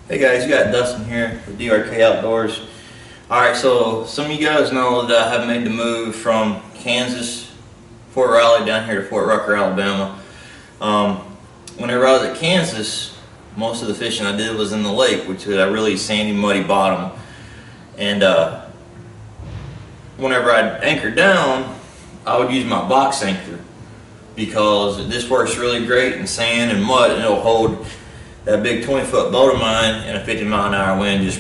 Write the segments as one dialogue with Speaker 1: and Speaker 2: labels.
Speaker 1: Hey guys, you got Dustin here with DRK Outdoors. Alright, so some of you guys know that I have made the move from Kansas, Fort Riley, down here to Fort Rucker, Alabama. Whenever I was at Kansas, most of the fishing I did was in the lake, which is a really sandy, muddy bottom. And whenever I'd anchor down, I would use my box anchor because this works really great in sand and mud, and it'll hold that big 20-foot boat of mine in a 50-mile-an-hour wind just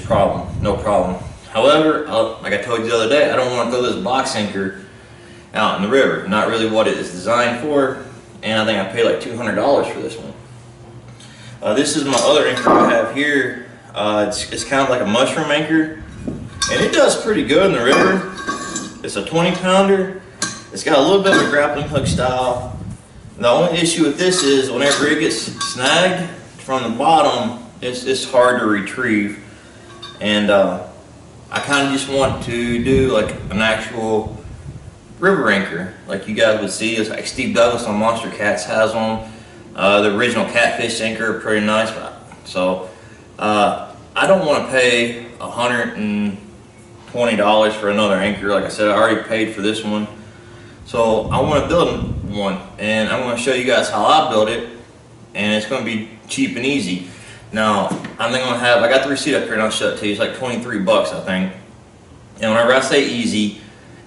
Speaker 1: no problem. However, like I told you the other day, I don't want to throw this box anchor out in the river. Not really what it is designed for, and I think I paid like $200 for this one. This is my other anchor I have here. It's kind of like a mushroom anchor, and it does pretty good in the river. It's a 20-pounder. It's got a little bit of a grappling hook style. The only issue with this is whenever it gets snagged from the bottom, it's hard to retrieve, and I kind of just want to do like an actual river anchor like you guys would see. It's like Steve Douglas on Monster Cats has one. The original catfish anchor, pretty nice. So I don't want to pay $120 for another anchor. Like I said, I already paid for this one, so I want to build one, and I'm going to show you guys how I build it, and it's going to be cheap and easy. Now, I got the receipt up here and I'll show it to you. It's like 23 bucks, I think. And whenever I say easy,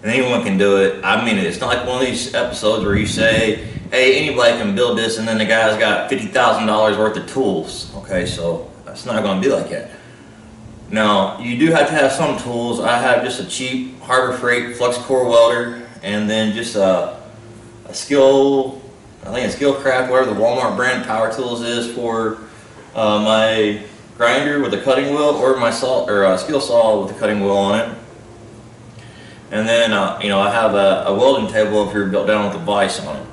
Speaker 1: and anyone can do it, I mean it. It's not like one of these episodes where you say, hey, anybody can build this, and then the guy's got $50,000 worth of tools. Okay, so that's not going to be like that. Now, you do have to have some tools. I have just a cheap Harbor Freight flux core welder, and then just a skill, I think it's Skillcraft, whatever the Walmart brand power tools is, for my grinder with a cutting wheel, or my skill saw with a cutting wheel on it. And then you know, I have a welding table over here built down with a vise on it.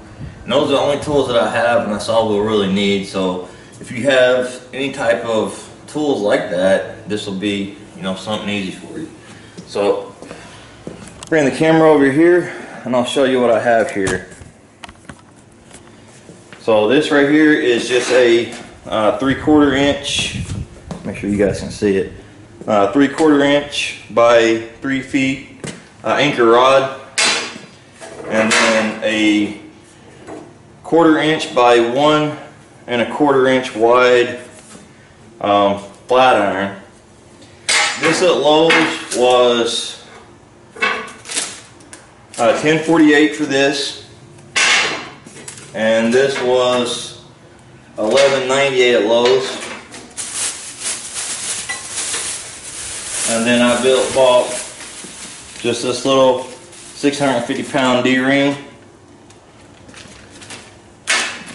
Speaker 1: And those are the only tools that I have, and that's all we'll really need. So if you have any type of tools like that, this will be, you know, something easy for you. So bring the camera over here and I'll show you what I have here. So this right here is just a 3/4 inch, make sure you guys can see it, 3/4 inch by 3 feet anchor rod, and then a 1/4 inch by 1 1/4 inch wide flat iron. This at Lowe's was $10.48 for this. And this was $11.98 at Lowe's. And then I bought just this little 650-pound D-ring.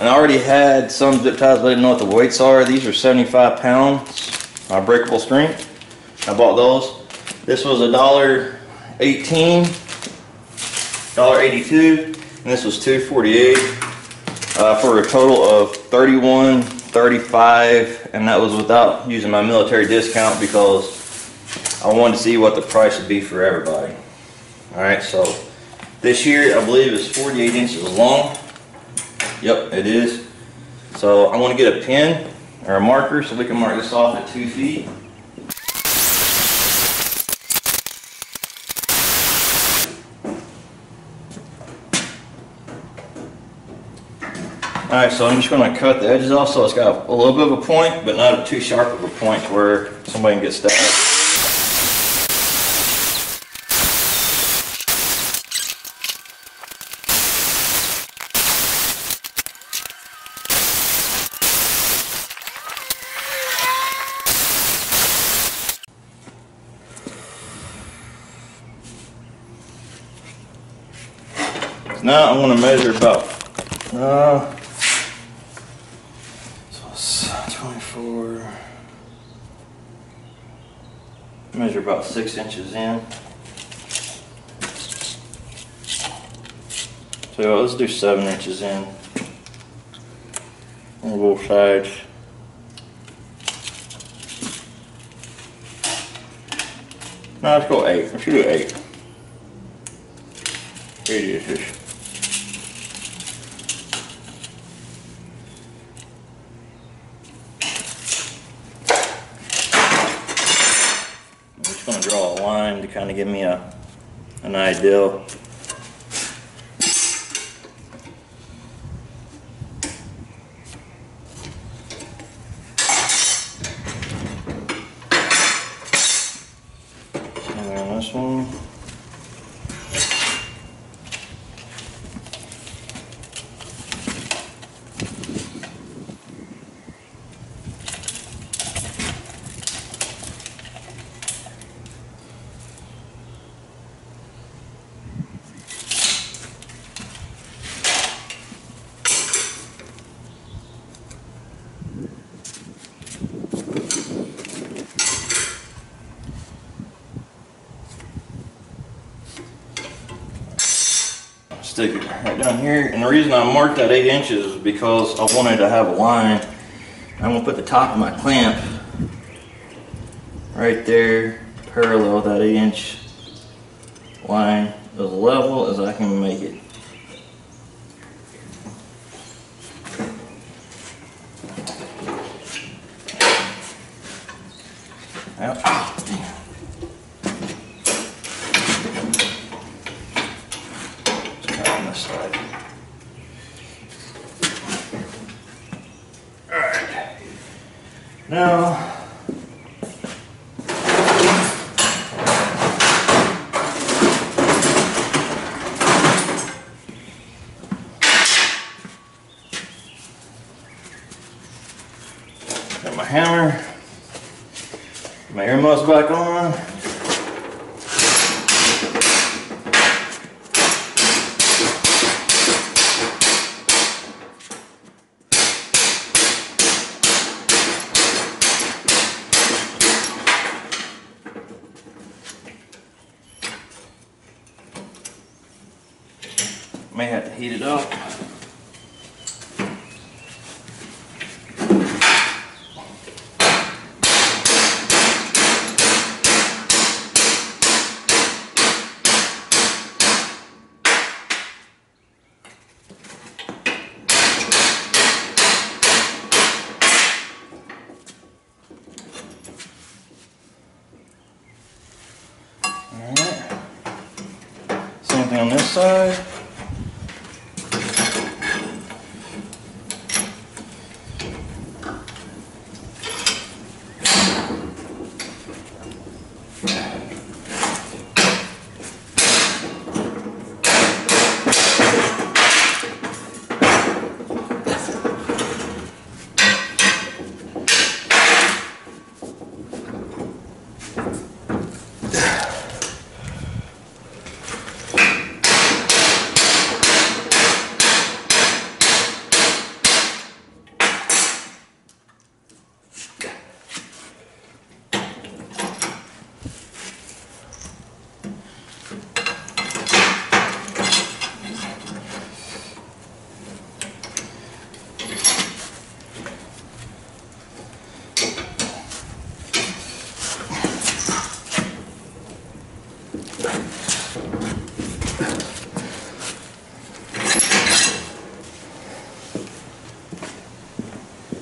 Speaker 1: And I already had some zip ties, but I didn't know what the weights are. These are 75 pounds, breakable strength. I bought those. This was $1.18, $1.82, and this was $2.48. For a total of $31.35, and that was without using my military discount because I wanted to see what the price would be for everybody. Alright, so this here I believe is 48 inches long. Yep, it is. So I want to get a pen or a marker so we can mark this off at 2 feet. Alright, so I'm just going to cut the edges off so it's got a little bit of a point, but not too sharp of a point where somebody can get stabbed. Now I'm going to measure about 24, measure about 6 inches in. So let's do 7 inches in on both sides. No, let's go 8. Let's do 8. 8 inches. going to draw a line to kind of give me an idea. And then this one. Stick it right down here, and the reason I marked that 8 inches is because I wanted to have a line. I'm going to put the top of my clamp right there, parallel that 8-inch line, as level as I can make it. Now, got my hammer, my earmuffs back on. May have to heat it up. All right. Same thing on this side.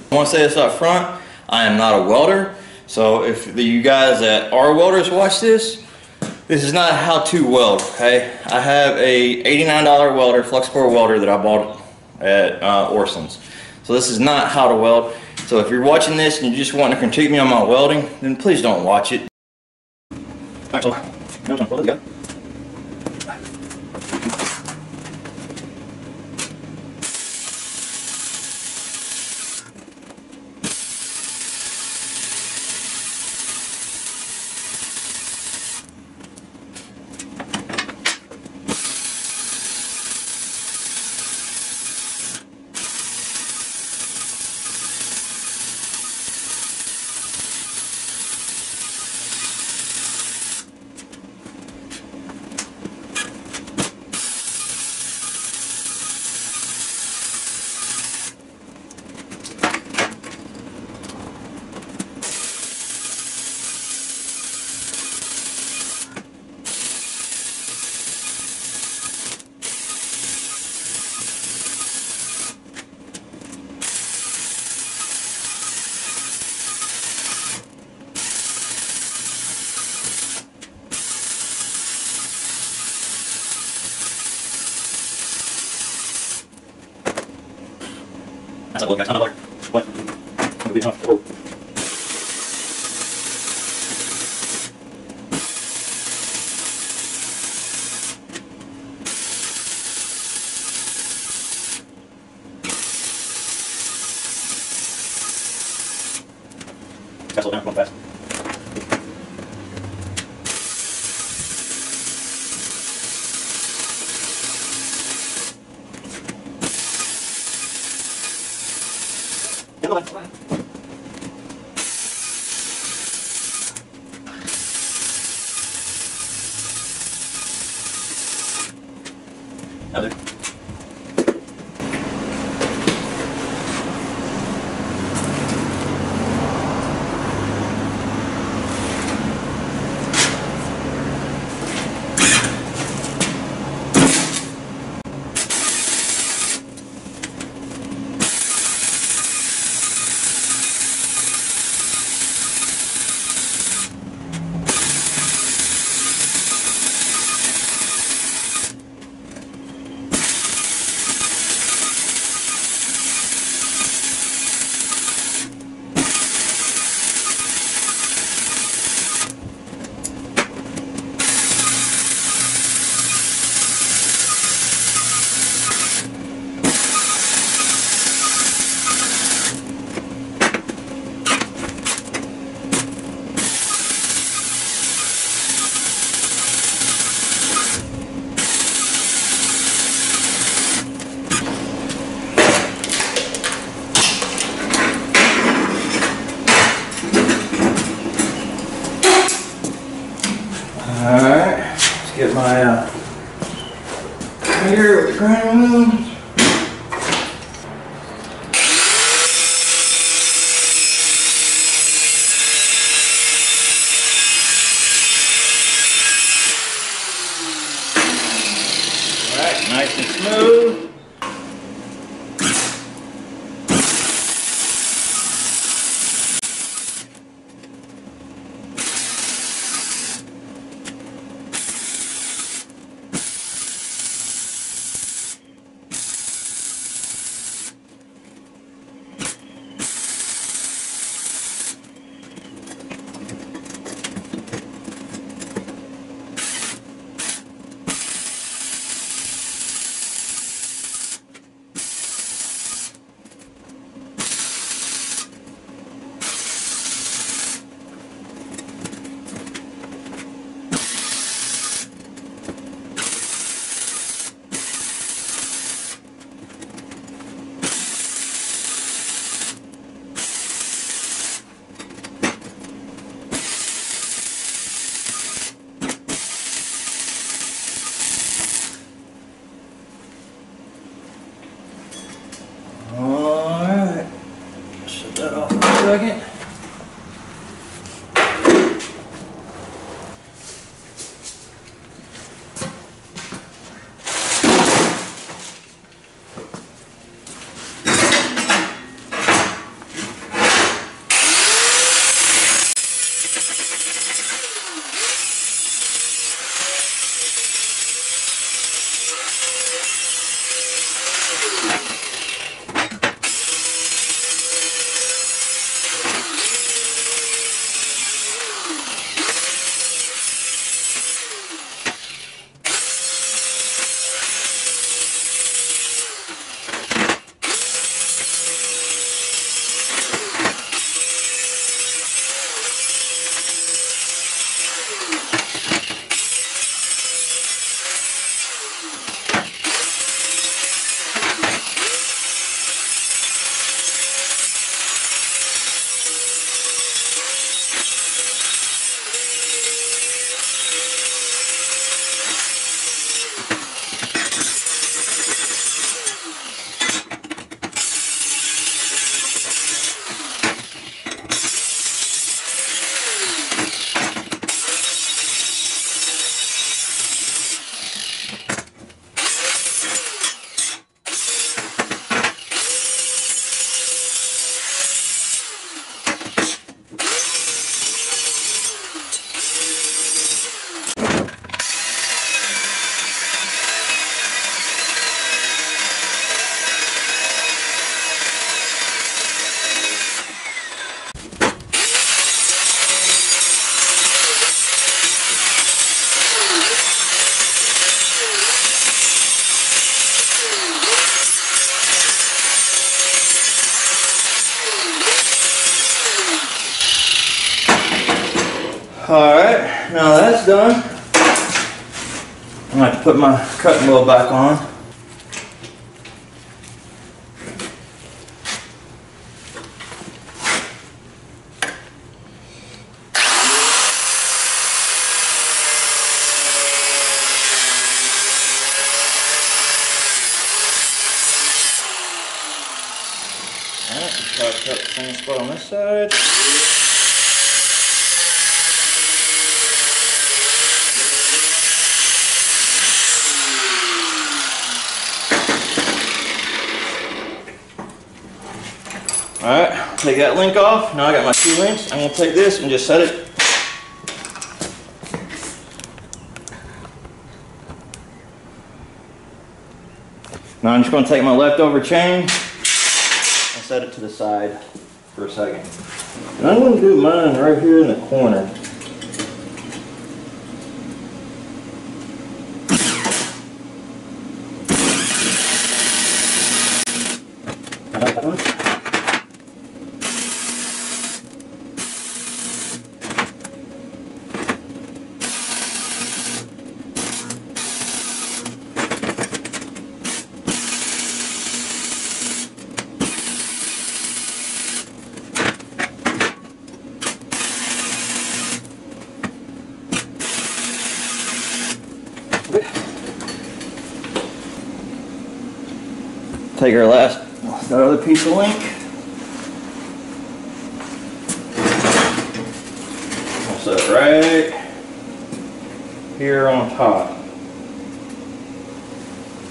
Speaker 1: I want to say this up front, I am not a welder, so if you guys that are welders watch this, this is not how to weld, okay? I have a $89 welder, flux core welder that I bought at Orson's. So this is not how to weld. So if you're watching this and you just want to critique me on my welding, then please don't watch it. Alright, so now I'm going to
Speaker 2: Slow down, going fast. Other.
Speaker 1: Alright, let's get my here with the grinding wheel. Alright, nice and smooth. Alright, now that's done. I'm going to put my cutting wheel back on. Alright, try to cut the same spot on this side. Alright, take that link off. Now I got my 2 links. I'm going to take this and just set it. Now I'm just going to take my leftover chain and set it to the side for a second. And I'm going to do mine right here in the corner. Take our that other piece of link. I'll set it right here on top.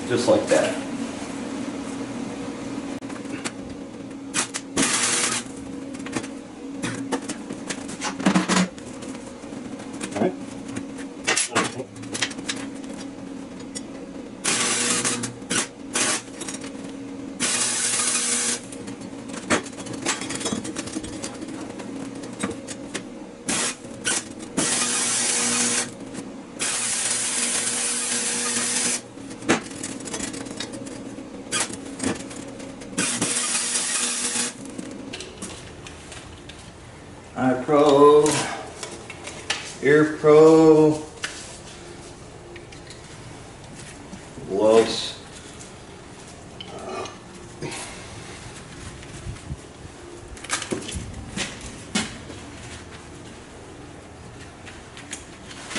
Speaker 1: Just like that. Eye Pro, Ear Pro, gloves.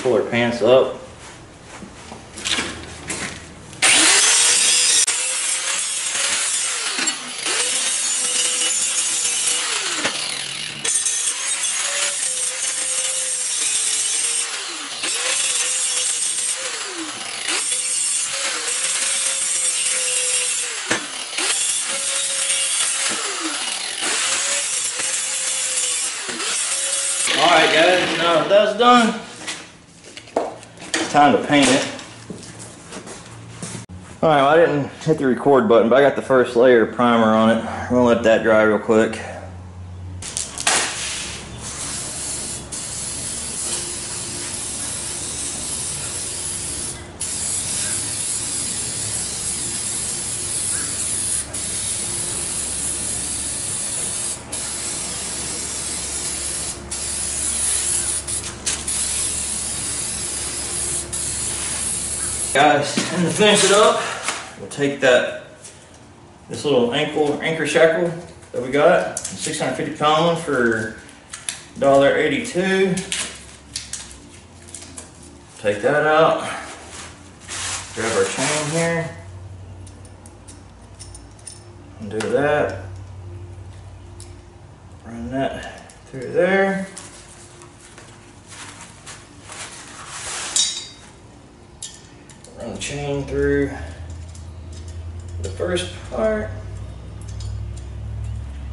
Speaker 1: Pull her pants up. Alright guys, now that that's done, it's time to paint it. Alright, well, I didn't hit the record button, but I got the first layer of primer on it. I'm going to let that dry real quick. Guys, and to finish it up, we'll take this little anchor shackle that we got, 650 pound one for $1.82. Take that out, grab our chain here, and do that, run that through there. Run the chain through the first part,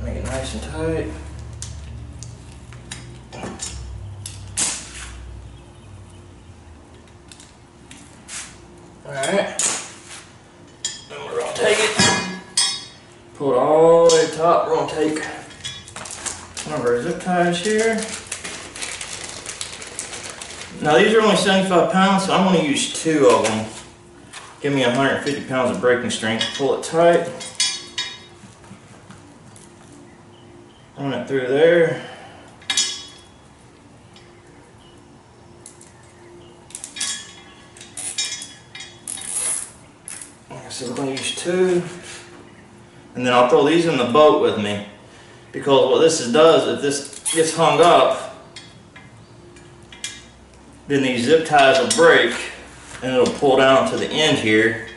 Speaker 1: make it nice and tight. Alright, then we're going to take it, pull it all the way to the top. We're going to take one of our zip ties here. Now these are only 75 pounds, so I'm going to use 2 of them. Give me 150 pounds of braking strength. Pull it tight. Run it through there. So we're going to use 2. And then I'll throw these in the boat with me. Because what this does, if this gets hung up, then these zip ties will break and it'll pull down to the end here.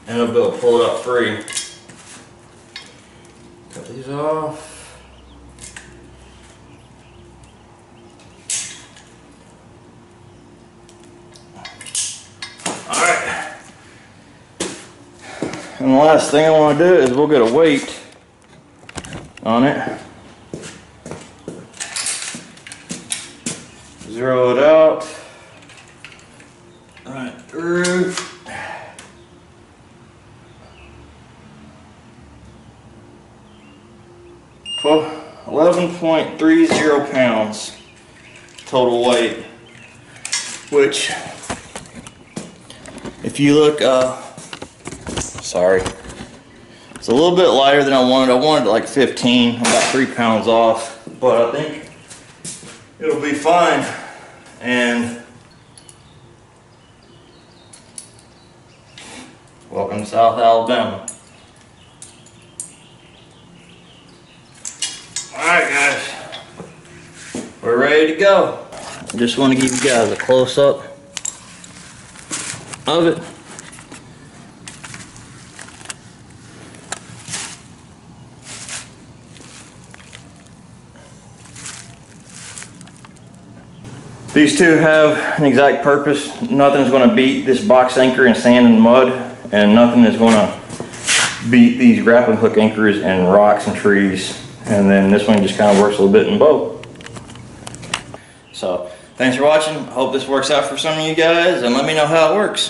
Speaker 1: And it'll be able to pull it up free. Cut these off. Alright. And the last thing I want to do is we'll get a weight on it. Zero it out. Right through. 11.30 pounds total weight, which if you look, sorry, it's a little bit lighter than I wanted. I wanted like 15, I'm about 3 pounds off, but I think it'll be fine. And welcome to South Alabama. Alright guys, we're ready to go. I just want to give you guys a close-up of it. These two have an exact purpose. Nothing's going to beat this box anchor in sand and mud, and nothing is going to beat these grappling hook anchors in rocks and trees. And then this one just kind of works a little bit in both. So thanks for watching. I hope this works out for some of you guys, and let me know how it works.